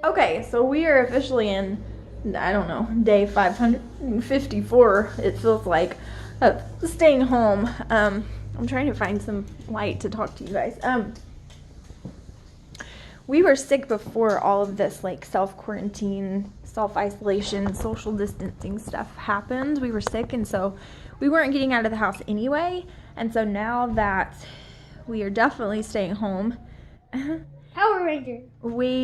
Okay, so we are officially in, I don't know, day 554, it feels like, of staying home. I'm trying to find some light to talk to you guys. We were sick before all of this, like, self-quarantine, self-isolation, social distancing stuff happened. We were sick, and so we weren't getting out of the house anyway. And so now that we are definitely staying home, Power Ranger. we're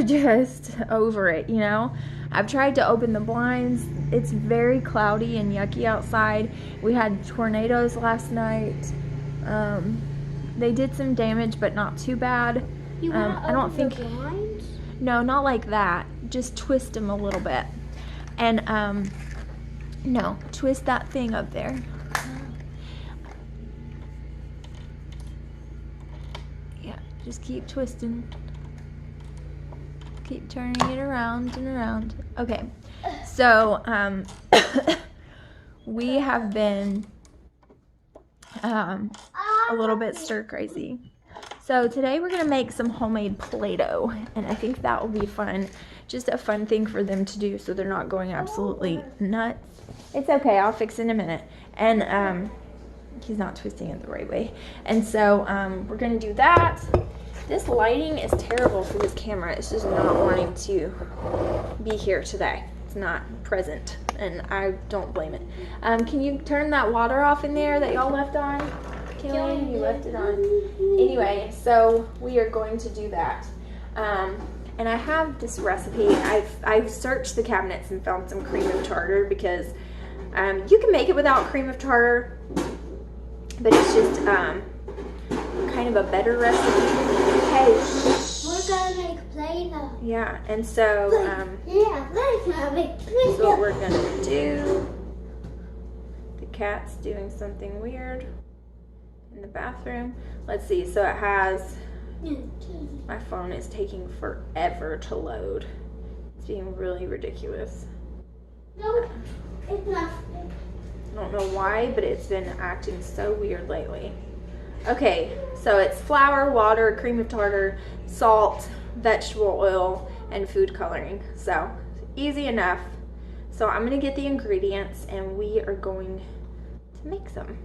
just over it, you know? I've tried to open the blinds. It's very cloudy and yucky outside. We had tornadoes last night. They did some damage, but not too bad. I don't think. Blinds? No, not like that. Just twist them a little bit. And, no, twist that thing up there. Yeah, just keep twisting. Keep turning it around and around. Okay, so, we have been, a little bit stir crazy. So today we're gonna make some homemade Play-Doh, and I think that will be fun. Just a fun thing for them to do so they're not going absolutely nuts. It's okay, I'll fix it in a minute. And he's not twisting it the right way. And so we're gonna do that. This lighting is terrible for this camera. It's just not wanting to be here today. It's not present, and I don't blame it. Can you turn that water off in there that y'all left on? Killian, you left it on. Anyway, so we are going to do that. And I have this recipe. I've searched the cabinets and found some cream of tartar because you can make it without cream of tartar, but it's just kind of a better recipe. Hey, We're gonna make Play-Doh. yeah, and so We're gonna make Play-Doh. so what we're gonna do. The cat's doing something weird in the bathroom. Let's see. So it has. My phone is taking forever to load. It's being really ridiculous. No, it's not. I don't know why, but it's been acting so weird lately. Okay, so it's flour, water, cream of tartar, salt, vegetable oil, and food coloring. So easy enough. So I'm gonna get the ingredients and we are going to make some.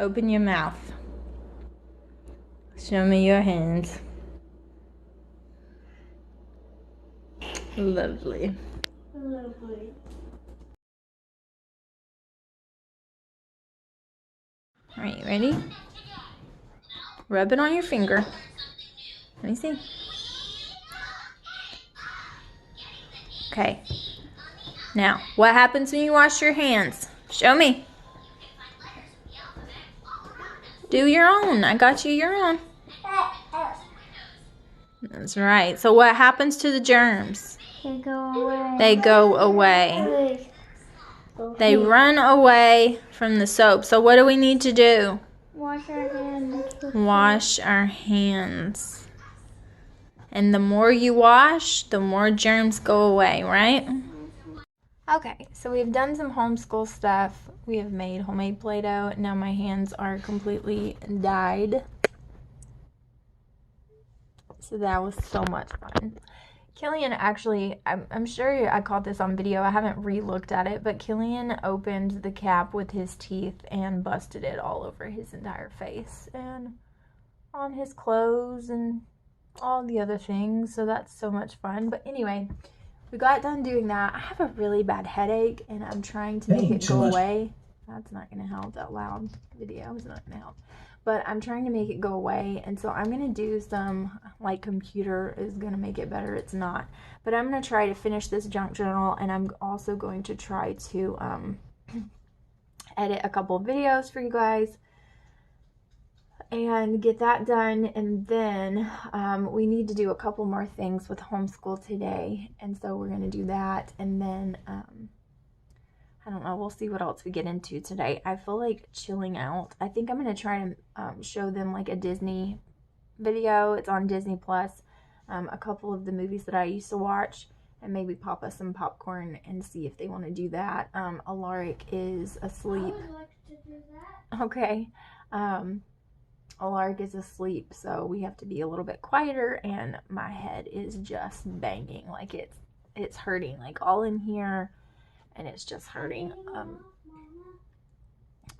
Open your mouth. Show me your hands. Lovely. Lovely. All right, you ready? Rub it on your finger. Let me see. Okay. Now, what happens when you wash your hands? Show me. Do your own. I got you your own. That's right. So what happens to the germs? They go away. They go away. They run away from the soap. So what do we need to do? Wash our hands. Wash our hands. And the more you wash, the more germs go away, right? Okay, so we've done some homeschool stuff. We have made homemade Play-Doh. Now my hands are completely dyed. So that was so much fun. Killian actually, I'm sure I caught this on video. I haven't re-looked at it, but Killian opened the cap with his teeth and busted it all over his entire face and on his clothes and all the other things. So that's so much fun. But anyway, we got done doing that. I have a really bad headache and I'm trying to make it go away. That's not going to help. That loud video is not going to help. But I'm trying to make it go away. And so I'm going to do some, like, computer is going to make it better. It's not. But I'm going to try to finish this junk journal. And I'm also going to try to edit a couple of videos for you guys. And get that done. And then we need to do a couple more things with homeschool today. And so we're going to do that. And then I don't know. We'll see what else we get into today. I feel like chilling out. I think I'm going to try to show them like a Disney video. It's on Disney Plus. A couple of the movies that I used to watch. And maybe pop us some popcorn and see if they want to do that. Alaric is asleep. I would like to do that. Okay. Alaric is asleep. So we have to be a little bit quieter. And my head is just banging. Like it's hurting. Like all in here. And it's just hurting.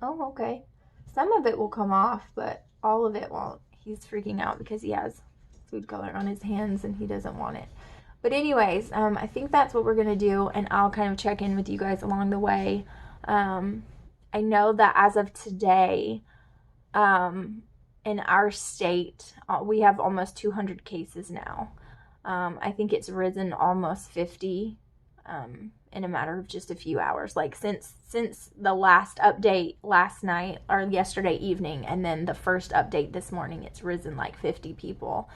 Oh, okay. Some of it will come off, but all of it won't. He's freaking out because he has food color on his hands and he doesn't want it. But anyways, I think that's what we're going to do. And I'll kind of check in with you guys along the way. I know that as of today, in our state, we have almost 200 cases now. I think it's risen almost 50 in a matter of just a few hours. Like since the last update last night or yesterday evening, and then the first update this morning, it's risen like 50 people.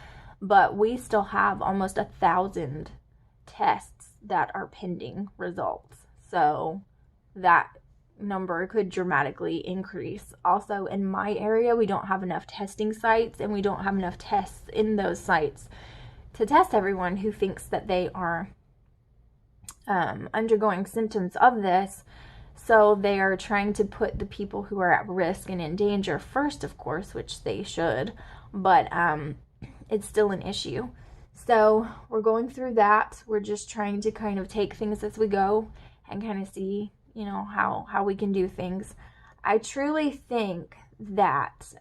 But we still have almost 1,000 tests that are pending results. So that number could dramatically increase. Also in my area, we don't have enough testing sites, and we don't have enough tests in those sites to test everyone who thinks that they are undergoing symptoms of this. So they are trying to put the people who are at risk and in danger first, of course, which they should, but it's still an issue. So we're going through that. We're just trying to kind of take things as we go and kind of see, you know, how we can do things. I truly think that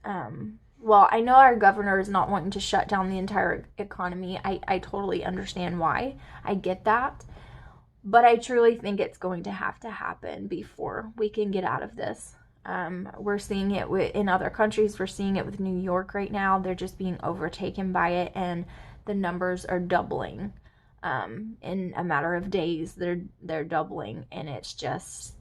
well, I know our governor is not wanting to shut down the entire economy. I totally understand why. I get that. But I truly think it's going to have to happen before we can get out of this. We're seeing it in other countries. We're seeing it with New York right now. They're just being overtaken by it, and the numbers are doubling. In a matter of days, they're doubling, and it's just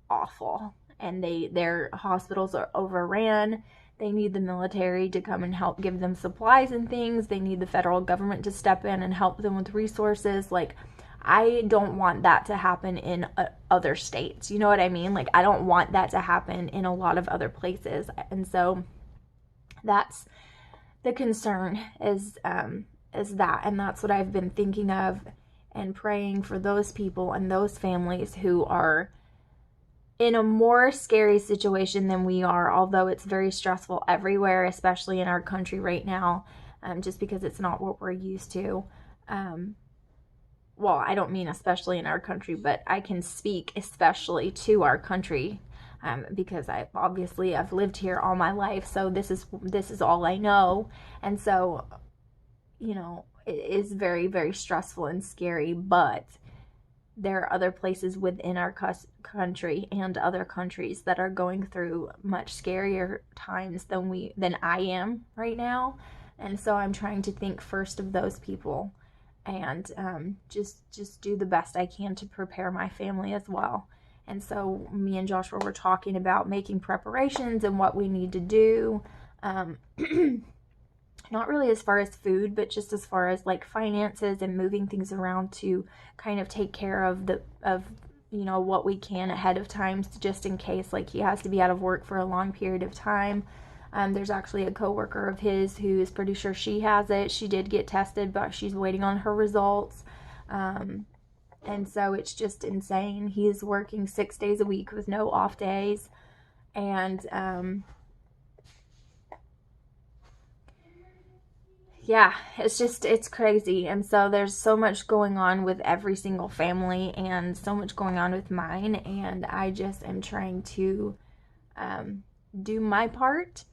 awful. And their hospitals are overran. They need the military to come and help give them supplies and things. They need the federal government to step in and help them with resources. Like, I don't want that to happen in other states. You know what I mean? Like, I don't want that to happen in a lot of other places. And so that's the concern is that. And that's what I've been thinking of and praying for those people and those families who are in a more scary situation than we are, although it's very stressful everywhere, especially in our country right now, just because it's not what we're used to. Well, I don't mean especially in our country, but I can speak especially to our country. because I've lived here all my life, so this is all I know. And so, you know, it is very, very stressful and scary, but there are other places within our country and other countries that are going through much scarier times than I am right now. And so I'm trying to think first of those people, and just do the best I can to prepare my family as well. And so me and Joshua were talking about making preparations and what we need to do. Not really as far as food, but just as far as like finances and moving things around to kind of take care of you know, what we can ahead of time, just in case like he has to be out of work for a long period of time. There's actually a coworker of his who is pretty sure she has it. She did get tested, but she's waiting on her results. And so it's just insane. He's working 6 days a week with no off days. And yeah, it's crazy. And so there's so much going on with every single family and so much going on with mine. And I just am trying to do my part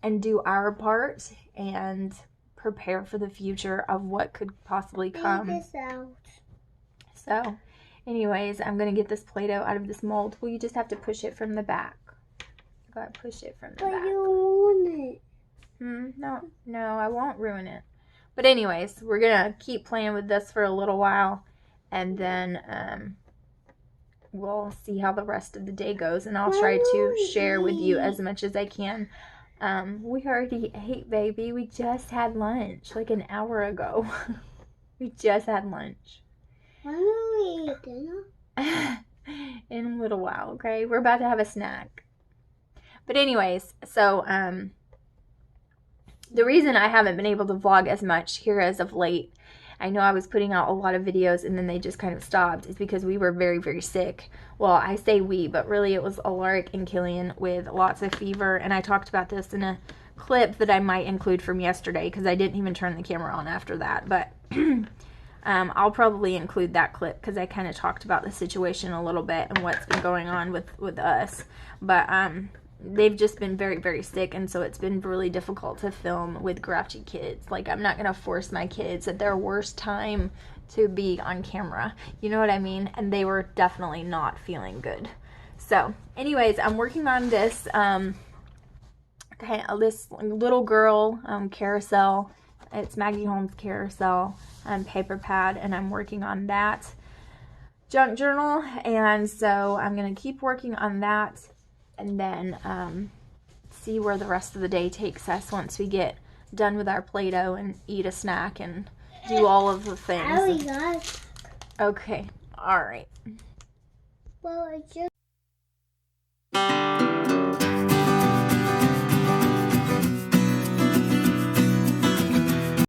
and do our part and prepare for the future of what could possibly come. Take this out. So, anyways, I'm going to get this Play-Doh out of this mold. Well, you just have to push it from the back. You got to push it from the But back. you ruin it. No, I won't ruin it. But anyways, we're going to keep playing with this for a little while, and then we'll see how the rest of the day goes, and I'll try to share with you as much as I can. We already ate, baby. We just had lunch like an hour ago. We just had lunch. When will we eat dinner? In a little while, okay? We're about to have a snack. But anyways, so the reason I haven't been able to vlog as much here as of late, I know I was putting out a lot of videos and then they just kind of stopped, is because we were very, very sick. Well, I say we, but really it was Alaric and Killian with lots of fever, and I talked about this in a clip that I might include from yesterday because I didn't even turn the camera on after that, but I'll probably include that clip because I kind of talked about the situation a little bit and what's been going on with us. But they've just been very, very sick, and so it's been really difficult to film with grouchy kids. Like, I'm not going to force my kids at their worst time to be on camera. You know what I mean? And they were definitely not feeling good. So, anyways, I'm working on this, this little girl carousel. It's Maggie Holmes carousel paper pad, and I'm working on that junk journal, and so I'm going to keep working on that, and then see where the rest of the day takes us once we get done with our Play-Doh and eat a snack and do all of the things. Oh, Okay, all right. Well, it's just